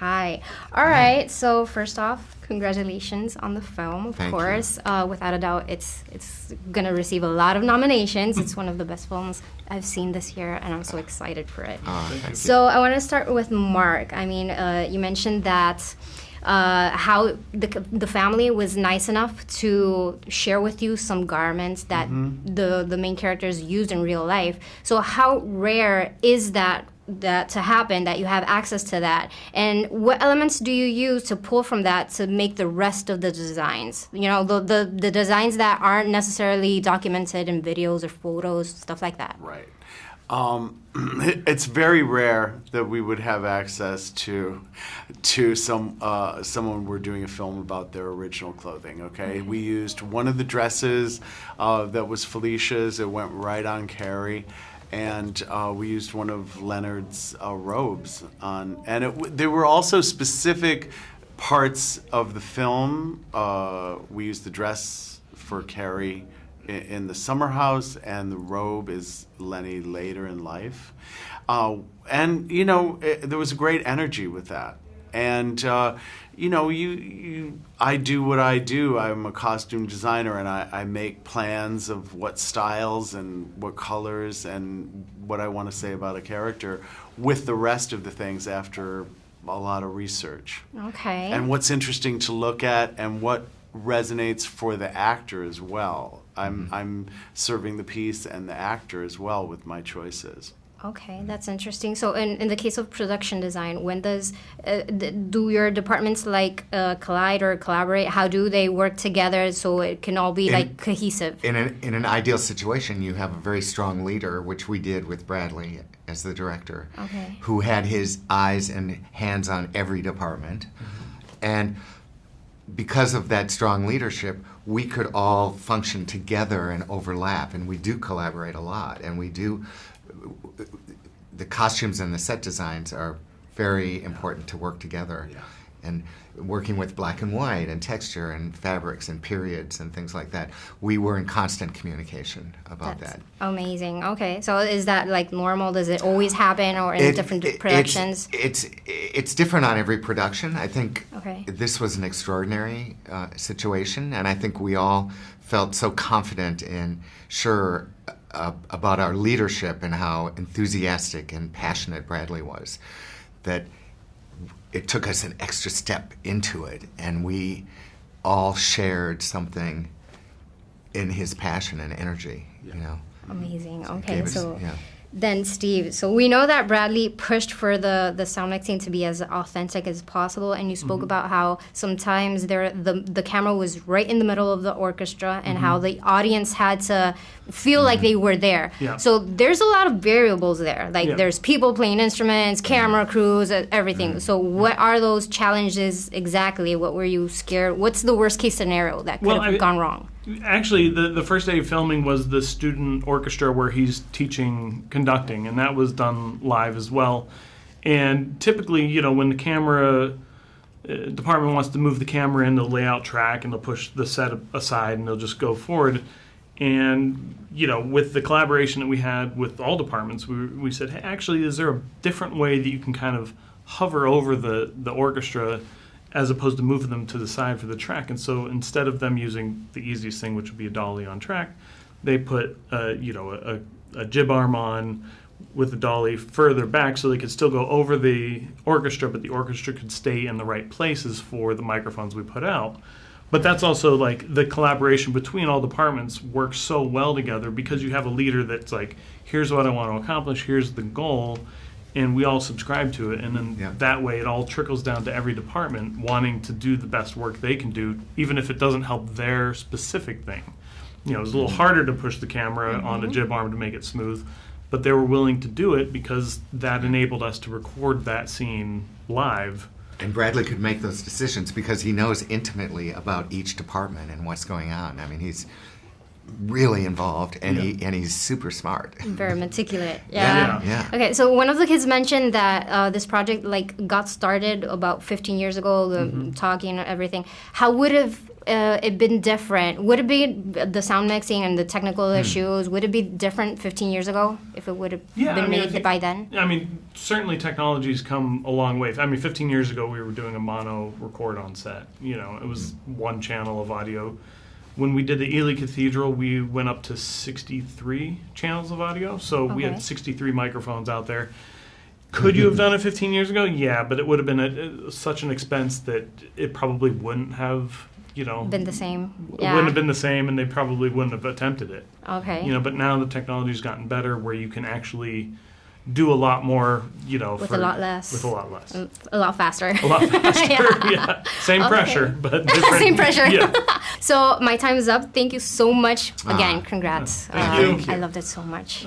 Hi. All right. So first off, congratulations on the film. Of Thank course, without a doubt, it's gonna receive a lot of nominations. It's one of the best films I've seen this year, and I'm so excited for it. Thank you. So I want to start with Mark. I mean, you mentioned that how the family was nice enough to share with you some garments that the main characters used in real life. So how rare is that to happen, that you have access to that, and what elements do you use to pull from that to make the rest of the designs, you know, the designs that aren't necessarily documented in videos or photos, stuff like that? Right. It's very rare that we would have access to someone we're doing a film about their original clothing. Okay, we used one of the dresses that was Felicia's. It went right on Carrie. And we used one of Leonard's robes on, and there were also specific parts of the film. We used the dress for Carrie in the summer house, and the robe is Lenny later in life. And you know, there was a great energy with that. And you know, I do what I do. I'm a costume designer, and I make plans of what styles and what colors and what I want to say about a character with the rest of the things after a lot of research. Okay. And what's interesting to look at and what resonates for the actor as well. I'm serving the piece and the actor as well with my choices. Okay, that's interesting. So in the case of production design, when does do your departments like collide or collaborate? How do they work together so it can all be like cohesive? In an ideal situation, you have a very strong leader, which we did with Bradley as the director, Okay. who had his eyes and hands on every department. And because of that strong leadership, we could all function together and overlap, and we do collaborate a lot, and we do. The costumes and the set designs are very important to work together. Yeah. And working with black and white and texture and fabrics and periods and things like that, we were in constant communication about That's that. amazing. Okay, so is that like normal? Does it always happen, or in different productions? It's different on every production. I think Okay. this was an extraordinary situation, and I think we all felt so confident and sure about our leadership and how enthusiastic and passionate Bradley was, that it took us an extra step into it, and we all shared something in his passion and energy. You know. Amazing. It Okay, gave us- so yeah. then Steve, so we know that Bradley pushed for the sound mixing to be as authentic as possible, and you spoke about how sometimes the camera was right in the middle of the orchestra, and how the audience had to feel like they were there. Yeah. So there's a lot of variables there. Like Yeah. there's people playing instruments, camera crews, everything. So what are those challenges exactly? What were you scared? What's the worst case scenario that could have gone wrong? Actually, the first day of filming was the student orchestra where he's teaching conducting, and that was done live as well. And typically, you know, when the camera department wants to move the camera in, they'll lay out track and they'll push the set aside and they'll just go forward. And, you know, with the collaboration that we had with all departments, we said, hey, actually, is there a different way that you can kind of hover over the orchestra as opposed to moving them to the side for the track? And so instead of them using the easiest thing, which would be a dolly on track, they put a jib arm on with the dolly further back so they could still go over the orchestra, but the orchestra could stay in the right places for the microphones we put out. But that's also like the collaboration between all departments works so well together because you have a leader that's like, here's what I want to accomplish, here's the goal, and we all subscribe to it. And then that way it all trickles down to every department wanting to do the best work they can do, even if it doesn't help their specific thing. You know, it's a little harder to push the camera on a jib arm to make it smooth, but they were willing to do it because that enabled us to record that scene live. And Bradley could make those decisions because he knows intimately about each department and what's going on. I mean, really involved, and he's super smart. Very meticulous. Yeah. Okay, so one of the kids mentioned that this project like got started about 15 years ago, the talking and everything. How would have it been different? Would it be the sound mixing and the technical issues? Would it be different 15 years ago if it would have been I made think, by then? I mean, certainly technology's come a long way. I mean, 15 years ago we were doing a mono record on set. You know, it was one channel of audio. When we did the Ely Cathedral, we went up to 63 channels of audio. So we had 63 microphones out there. Could you have done it 15 years ago? Yeah, but it would have been such an expense that it probably wouldn't have, Been the same. it wouldn't have been the same, and they probably wouldn't have attempted it. Okay. But now the technology's gotten better where you can actually do a lot more, With a lot less. With a lot less. A lot faster. A lot faster, yeah. Same pressure, but different. Same pressure. Yeah. So my time is up. Thank you so much. Again, congrats. Thank you. I loved it so much.